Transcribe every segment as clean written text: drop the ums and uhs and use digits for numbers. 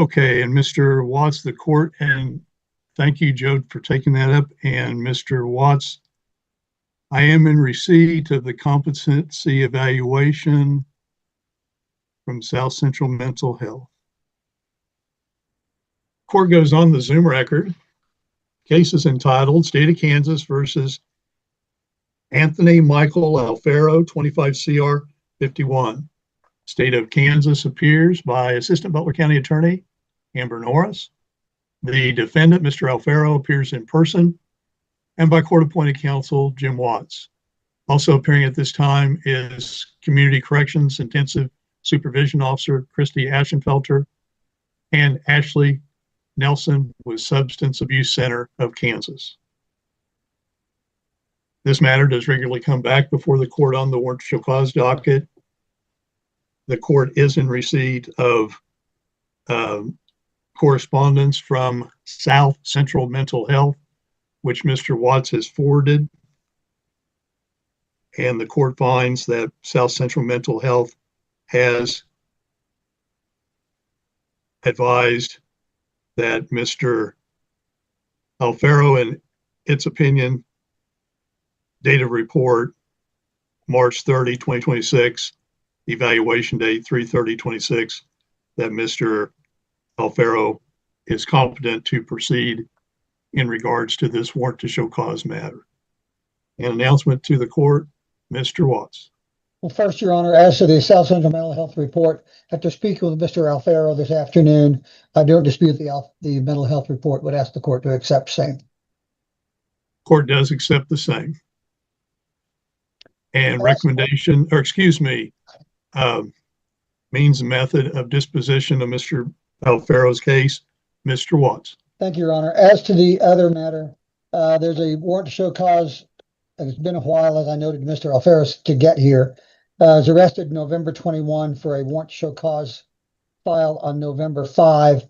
Okay, and Mr. Watts, the court, and thank you, Joe, for taking that up. And Mr. Watts, I am in receipt of the competency evaluation from South Central Mental Health. Court goes on the Zoom record. Case is entitled State of Kansas versus Anthony Michael Alfaro, 25 CR 51. State of Kansas appears by Assistant Butler County Attorney Amber Norris. The defendant, Mr. Alfaro, appears in person, and by court-appointed counsel Jim Watts. Also appearing at this time is Community Corrections Intensive Supervision Officer Christy Ashenfelter and Ashley Nelson with Substance Abuse Center of Kansas. This matter does regularly come back before the court on the warrant to show cause docket. The court is in receipt of correspondence from South Central Mental Health, which Mr. Watts has forwarded. And the court finds that South Central Mental Health has advised that Mr. Alfaro, in its opinion, date of report, March 30, 2026, evaluation date 3/30/26, that Mr. Alfaro is competent to proceed in regards to this warrant to show cause matter. An announcement to the court, Mr. Watts. Well, first, Your Honor, as to the South Central Mental Health report, after speaking with Mr. Alfaro this afternoon, I don't dispute the mental health report, would ask the court to accept same. Court does accept the same. And recommendation, or excuse me, means and method of disposition of Mr. Alfaro's case, Mr. Watts. Thank you, Your Honor. As to the other matter, there's a warrant to show cause. It's been a while, as I noted, Mr. Alfaro to get here. Was arrested November 21 for a warrant to show cause filed on November 5.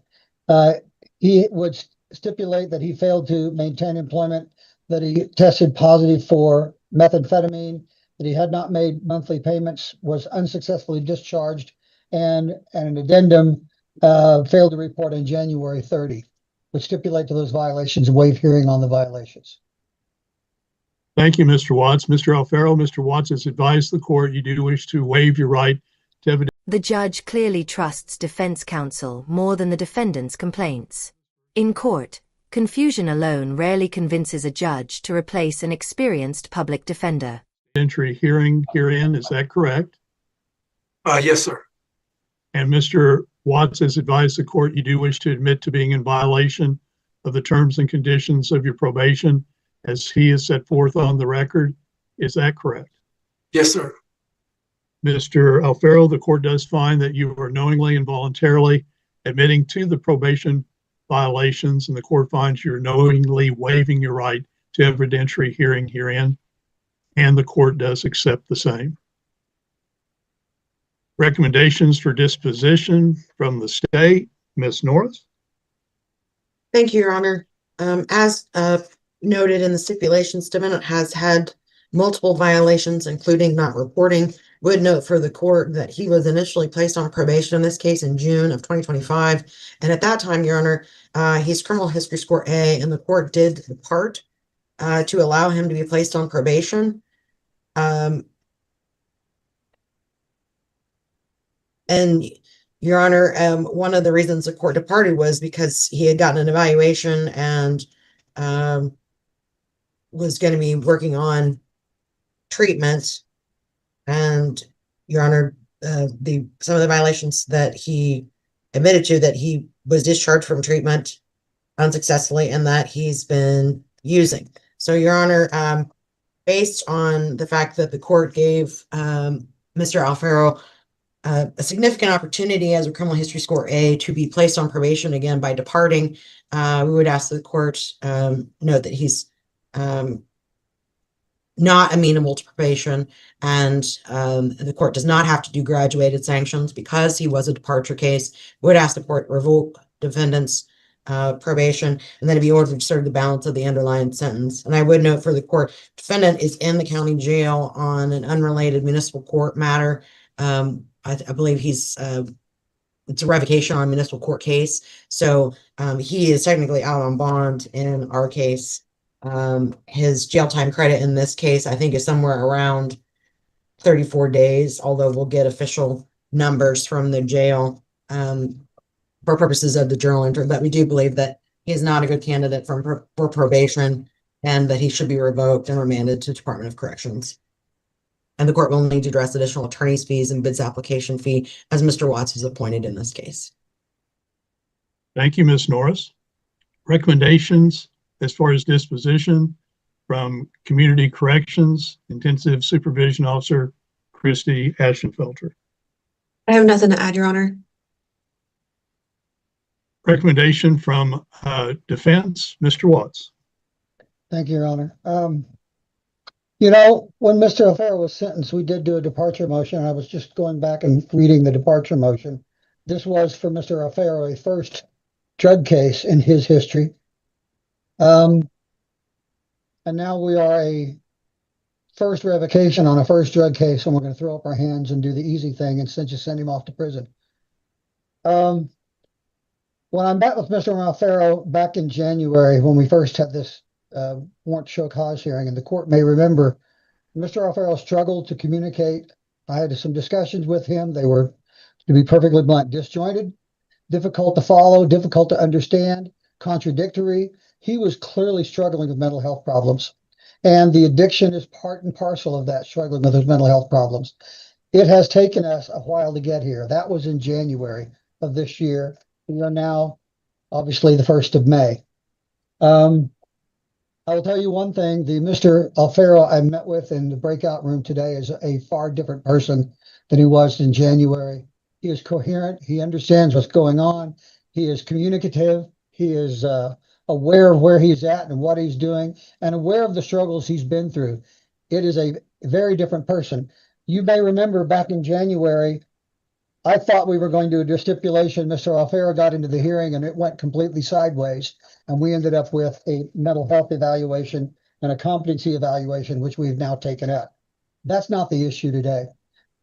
He would stipulate that he failed to maintain employment, that he tested positive for methamphetamine, that he had not made monthly payments, was unsuccessfully discharged, and an addendum failed to report on January 30, would stipulate to those violations, waive hearing on the violations. Thank you, Mr. Watts. Mr. Alfaro, Mr. Watts has advised the court you do wish to waive your right to evidence. The judge clearly trusts defense counsel more than the defendant's complaints. In court, confusion alone rarely convinces a judge to replace an experienced public defender. Entry hearing herein, is that correct? Yes, sir. And Mr. Watts has advised the court you do wish to admit to being in violation of the terms and conditions of your probation as he has set forth on the record. Is that correct? Yes, sir. Mr. Alfaro, the court does find that you are knowingly and voluntarily admitting to the probation violations, and the court finds you're knowingly waiving your right to evidentiary hearing herein, and the court does accept the same. Recommendations for disposition from the state, Ms. Norris. Thank you, Your Honor. As noted in the stipulations, defendant has had multiple violations, including not reporting. Would note for the court that he was initially placed on probation in this case in June of 2025. And at that time, Your Honor, he's criminal history score A, and the court did depart to allow him to be placed on probation. And Your Honor, one of the reasons the court departed was because he had gotten an evaluation and was going to be working on treatment. And Your Honor, some of the violations that he admitted to, that he was discharged from treatment unsuccessfully and that he's been using. So Your Honor, based on the fact that the court gave Mr. Alfaro a significant opportunity as a criminal history score A to be placed on probation again by departing, we would ask the court note that he's not amenable to probation, and the court does not have to do graduated sanctions because he was a departure case. We would ask the court revoke defendant's probation, and then to be ordered to serve the balance of the underlying sentence. And I would note for the court, defendant is in the county jail on an unrelated municipal court matter. I believe he's it's a revocation on a municipal court case. So he is technically out on bond in our case. His jail time credit in this case, I think, is somewhere around 34 days, although we'll get official numbers from the jail for purposes of the journal entry. But we do believe that he is not a good candidate for probation and that he should be revoked and remanded to Department of Corrections. And the court will need to address additional attorney's fees and bids application fee as Mr. Watts is appointed in this case. Thank you, Ms. Norris. Recommendations as far as disposition from Community Corrections Intensive Supervision Officer Christy Ashenfelter. I have nothing to add, Your Honor. Recommendation from Defense, Mr. Watts. Thank you, Your Honor. You know, when Mr. O'Farrell was sentenced, we did do a departure motion. I was just going back and reading the departure motion. This was for Mr. O'Farrell, a first drug case in his history. And now we are a first revocation on a first drug case, and we're going to throw up our hands and do the easy thing and just send him off to prison. When I met with Mr. O'Farrell back in January, when we first had this warrant to show cause hearing, and the court may remember, Mr. O'Farrell struggled to communicate. I had some discussions with him. They were, to be perfectly blunt, disjointed, difficult to follow, difficult to understand, contradictory. He was clearly struggling with mental health problems. And the addiction is part and parcel of that, struggling with his mental health problems. It has taken us a while to get here. That was in January of this year. We are now, obviously, the 1st of May. I will tell you one thing. The Mr. O'Farrell I met with in the breakout room today is a far different person than he was in January. He is coherent. He understands what's going on. He is communicative. He is aware of where he's at and what he's doing, and aware of the struggles he's been through. It is a very different person. You may remember back in January, I thought we were going to do a stipulation. Mr. O'Farrell got into the hearing and it went completely sideways. And we ended up with a mental health evaluation and a competency evaluation, which we've now taken up. That's not the issue today.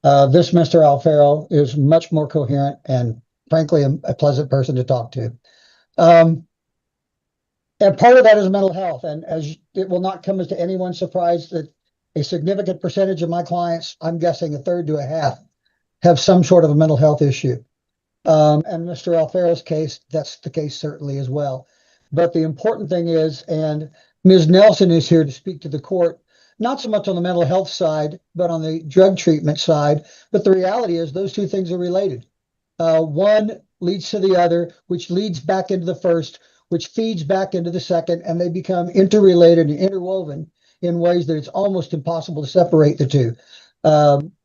This Mr. O'Farrell is much more coherent and frankly, a pleasant person to talk to. And part of that is mental health. And as it will not come as to anyone's surprise that a significant percentage of my clients, I'm guessing a third to a half, have some sort of a mental health issue. And Mr. O'Farrell's case, that's the case certainly as well. But the important thing is, and Ms. Nelson is here to speak to the court, not so much on the mental health side, but on the drug treatment side. But the reality is those two things are related. One leads to the other, which leads back into the first, which feeds back into the second, and they become interrelated and interwoven in ways that it's almost impossible to separate the two.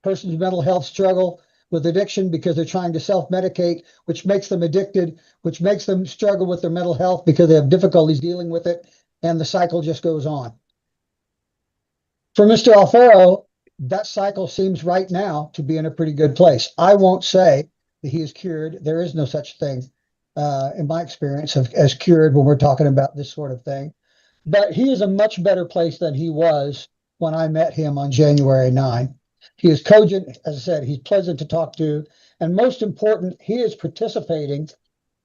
Person's mental health struggle with addiction because they're trying to self-medicate, which makes them addicted, which makes them struggle with their mental health because they have difficulties dealing with it, and the cycle just goes on. For Mr. O'Farrell, that cycle seems right now to be in a pretty good place. I won't say that he is cured. There is no such thing, in my experience, as cured when we're talking about this sort of thing. But he is a much better place than he was when I met him on January 9. He is cogent, as I said, he's pleasant to talk to. And most important, he is participating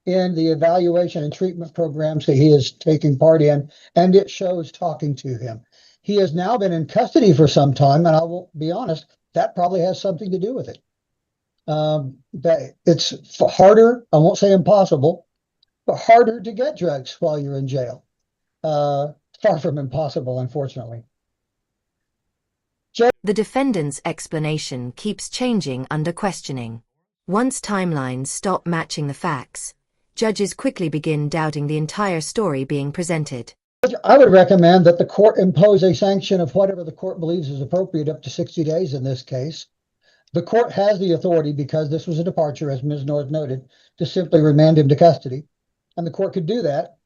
in the evaluation and treatment programs that he is taking part in, and it shows talking to him. He has now been in custody for some time, and I will be honest, that probably has something to do with it. That it's harder, I won't say impossible, but harder to get drugs while you're in jail. Far from impossible, unfortunately. The defendant's explanation keeps changing under questioning. Once timelines stop matching the facts, judges quickly begin doubting the entire story being presented. I would recommend that the court impose a sanction of whatever the court believes is appropriate, up to 60 days in this case. The court has the authority, because this was a departure, as Ms. North noted, to simply remand him to custody. And the court could do that.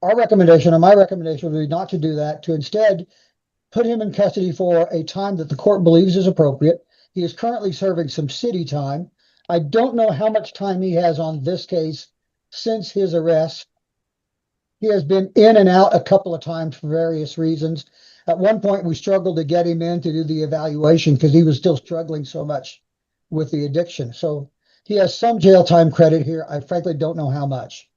Our recommendation, or my recommendation, would be not to do that, to instead put him in custody for a time that the court believes is appropriate. He is currently serving some city time. I don't know how much time he has on this case since his arrest. He has been in and out a couple of times for various reasons. At one point, we struggled to get him in to do the evaluation because he was still struggling so much with the addiction. So He has some jail time credit here. I frankly don't know how much.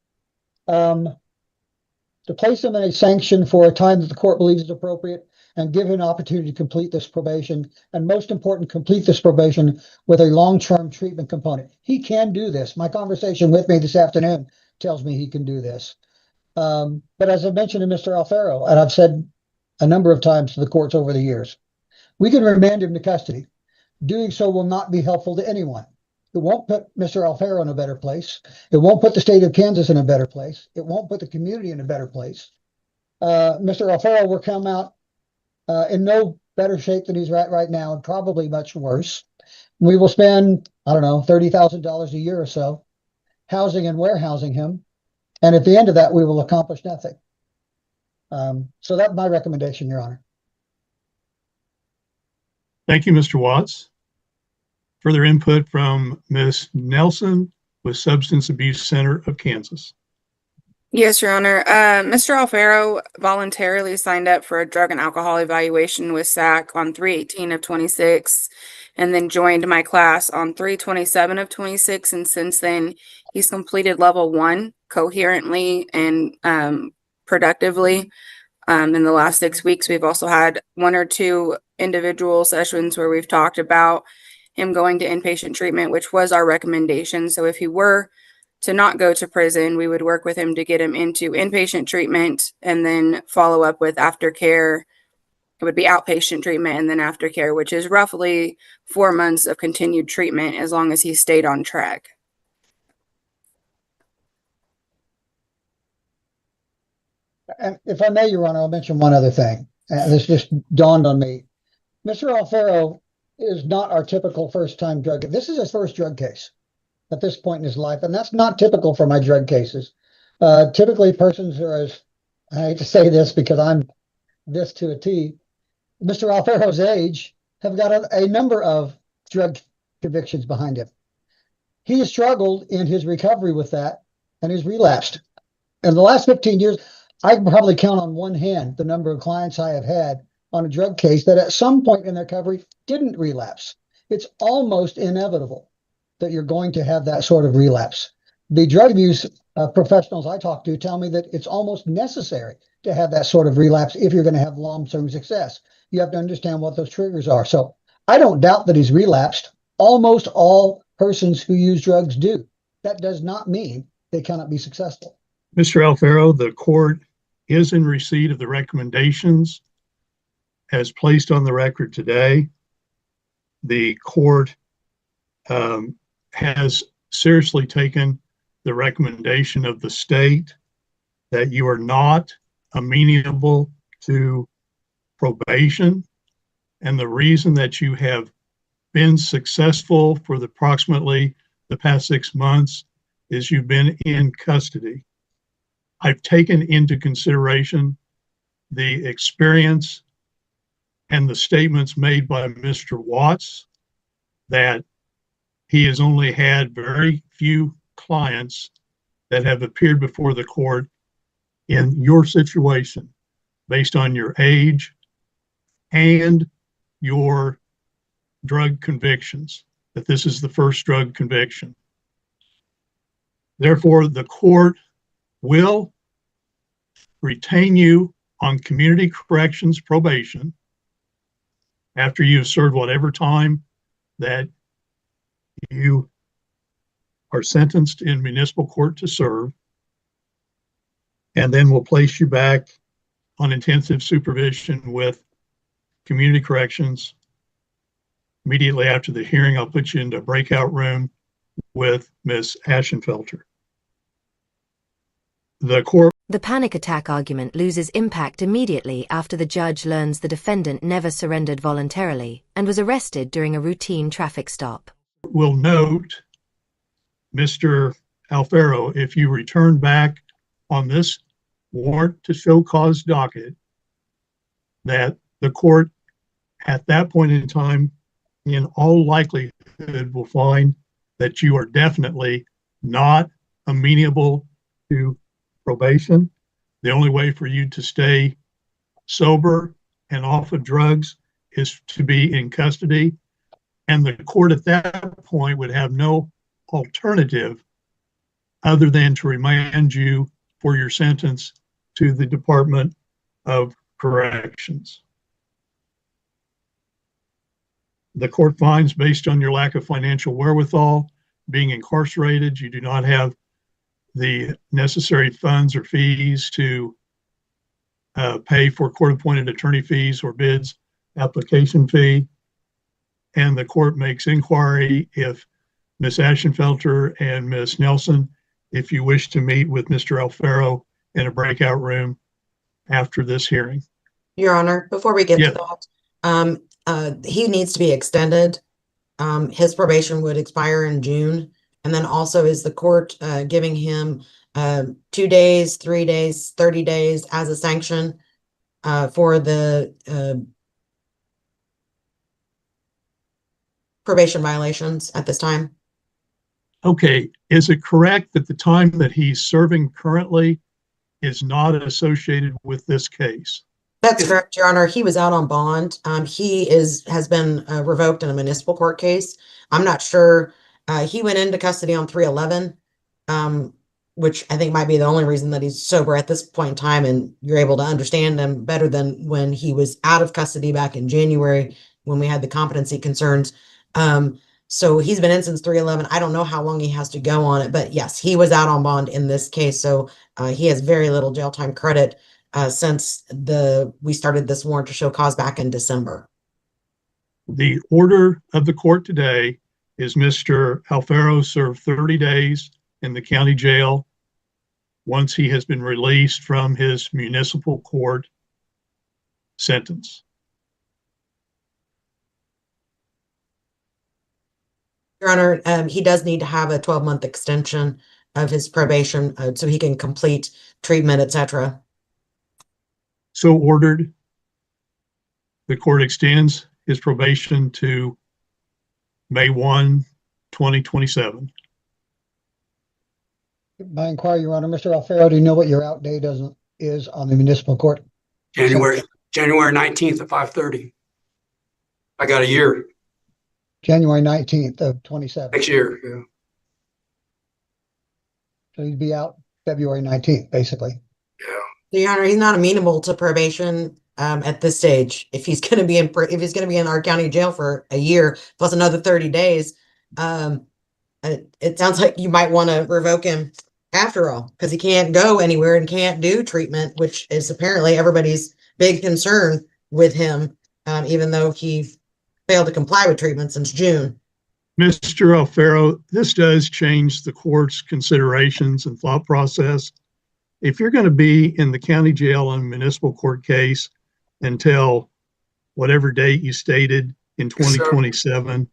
To place him in a sanction for a time that the court believes is appropriate and give him an opportunity to complete this probation, and most important, complete this probation with a long-term treatment component. He can do this. My conversation with me this afternoon tells me he can do this. But as I mentioned to Mr. Alfaro, and I've said a number of times to the courts over the years, we can remand him to custody. Doing so will not be helpful to anyone. It won't put Mr. Alfaro in a better place. It won't put the state of Kansas in a better place. It won't put the community in a better place. Mr. Alfaro will come out in no better shape than he's right now, and probably much worse. We will spend, I don't know, $30,000 a year or so housing and warehousing him. And at the end of that, we will accomplish nothing. So that's my recommendation, Your Honor. Thank you, Mr. Watts. Further input from Ms. Nelson with Substance Abuse Center of Kansas. Yes, Your Honor. Mr. Alfaro voluntarily signed up for a drug and alcohol evaluation with SAC on 3/18 of 26, and then joined my class on 3/27 of 26. And since then, he's completed level 1 coherently and productively. In the last 6 weeks, we've also had 1 or 2 individual sessions where we've talked about him going to inpatient treatment, which was our recommendation. So if he were to not go to prison, we would work with him to get him into inpatient treatment and then follow up with aftercare. It would be outpatient treatment and then aftercare, which is roughly 4 months of continued treatment as long as he stayed on track. And if I may, Your Honor, I'll mention one other thing. This just dawned on me. Mr. Alfaro is not our typical first-time drug. This is his first drug case at this point in his life, and that's not typical for my drug cases. Typically, persons are, as I hate to say this because I'm this to a T, Mr. Alfaro's age, have got a number of drug convictions behind him. He has struggled in his recovery with that and has relapsed. In the last 15 years, I can probably count on one hand the number of clients I have had on a drug case that at some point in their recovery didn't relapse. It's almost inevitable that you're going to have that sort of relapse. The drug abuse professionals I talk to tell me that it's almost necessary to have that sort of relapse if you're going to have long-term success. You have to understand what those triggers are. So I don't doubt that he's relapsed. Almost all persons who use drugs do. That does not mean they cannot be successful. Mr. Alfaro, the court is in receipt of the recommendations as placed on the record today. The court has seriously taken the recommendation of the state that you are not amenable to probation. And the reason that you have been successful for approximately the past 6 months is you've been in custody. I've taken into consideration the experience and the statements made by Mr. Watts that he has only had very few clients that have appeared before the court in your situation based on your age and your drug convictions, that this is the first drug conviction. Therefore, the court will retain you on community corrections probation after you've served whatever time that you are sentenced in municipal court to serve, and then we'll place you back on intensive supervision with community corrections. Immediately after the hearing, I'll put you into a breakout room with Ms. Ashenfelter. The panic attack argument loses impact immediately after the judge learns the defendant never surrendered voluntarily and was arrested during a routine traffic stop. Will note, Mr. Alfaro, if you return back on this warrant to show cause docket, that the court at that point in time, in all likelihood, will find that you are definitely not amenable to probation. The only way for you to stay sober and off of drugs is to be in custody. And the court at that point would have no alternative other than to remand you for your sentence to the Department of Corrections. The court finds, based on your lack of financial wherewithal, being incarcerated, you do not have the necessary funds or fees to pay for court-appointed attorney fees or bids application fee. And the court makes inquiry if Ms. Ashenfelter and Ms. Nelson, if you wish to meet with Mr. Alfaro in a breakout room after this hearing. Your Honor, before we get Yeah. to that, he needs to be extended. His probation would expire in June. And then also is the court giving him 2 days, 3 days, 30 days as a sanction for the probation violations at this time? Okay, is it correct that the time that he's serving currently is not associated with this case? That's correct, Your Honor. He was out on bond. He has been revoked in a municipal court case. I'm not sure. He went into custody on 3/11, which I think might be the only reason that he's sober at this point in time, and you're able to understand him better than when he was out of custody back in January when we had the competency concerns. So he's been in since 3/11. I don't know how long he has to go on it, but yes, he was out on bond in this case. So he has very little jail time credit since we started this warrant to show cause back in December. The order of the court today is Mr. Alfaro serve 30 days in the county jail once he has been released from his municipal court sentence. Your Honor, he does need to have a 12-month extension of his probation so he can complete treatment, etc. So ordered. The court extends his probation to May 1, 2027. My inquiry, Your Honor, Mr. Alfaro, do you know what your out date is on the municipal court? January 19th at 5:30. I got a year January 19th of 27. next year. Yeah. So he'd be out February 19th, basically. Your Honor, he's not amenable to probation at this stage. If he's going to be in our county jail for a year plus another 30 days, it sounds like you might want to revoke him after all, because he can't go anywhere and can't do treatment, which is apparently everybody's big concern with him, even though he failed to comply with treatment since June. Mr. Alfaro, this does change the court's considerations and thought process. If you're going to be in the county jail on a municipal court case until whatever date you stated in 2027,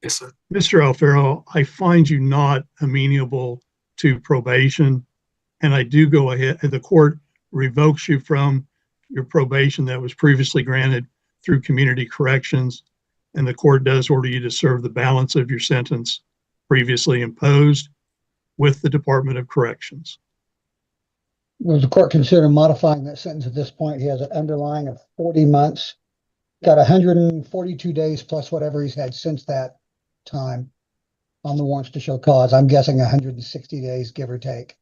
Yes, sir. Mr. Alfaro, I find you not amenable to probation, and I do go ahead, the court revokes you from your probation that was previously granted through community corrections, and the court does order you to serve the balance of your sentence previously imposed with the Department of Corrections. Was the court consider modifying that sentence at this point? He has an underlying of 40 months, got 142 days plus whatever he's had since that time on the warrants to show cause. I'm guessing 160 days, give or take,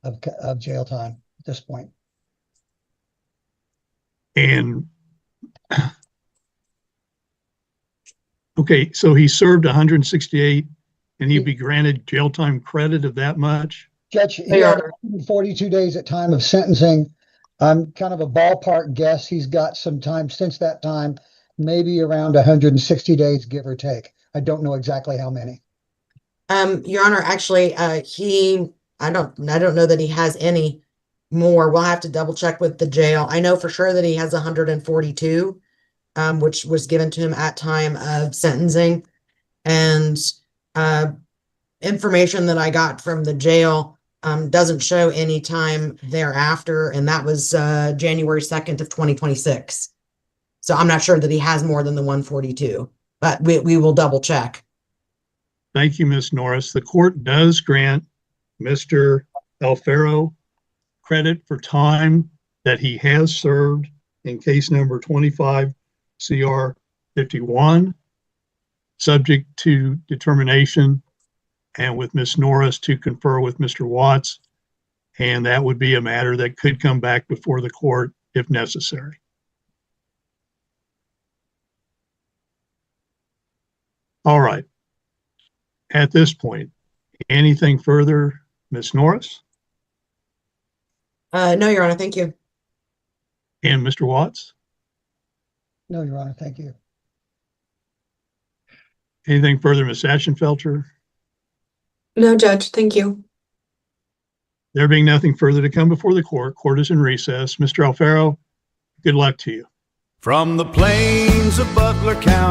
of jail time at this point. And okay, so he served 168 and he'd be granted jail time credit of that much? Judge, he had 142 days at time of sentencing. I'm kind of a ballpark guess. He's got some time since that time, maybe around 160 days, give or take. I don't know exactly how many. Your Honor, actually, I don't know that he has any more. We'll have to double check with the jail. I know for sure that he has 142, which was given to him at time of sentencing, and information that I got from the jail doesn't show any time thereafter, and that was January 2nd of 2026. So I'm not sure that he has more than the 142, but we will double check. Thank you, Ms. Norris. The court does grant Mr. Alfaro credit for time that he has served in case number 25 CR 51, subject to determination and with Ms. Norris to confer with Mr. Watts. And that would be a matter that could come back before the court if necessary. All right. At this point, anything further, Ms. Norris No, Your Honor, thank you. and Mr. Watts? No, Your Honor, thank you. Anything further, Ms. Ashenfelter? No, Judge, thank you. There being nothing further to come before the court is in recess. Mr. Alfaro, good luck to you. From the plains of Butler County.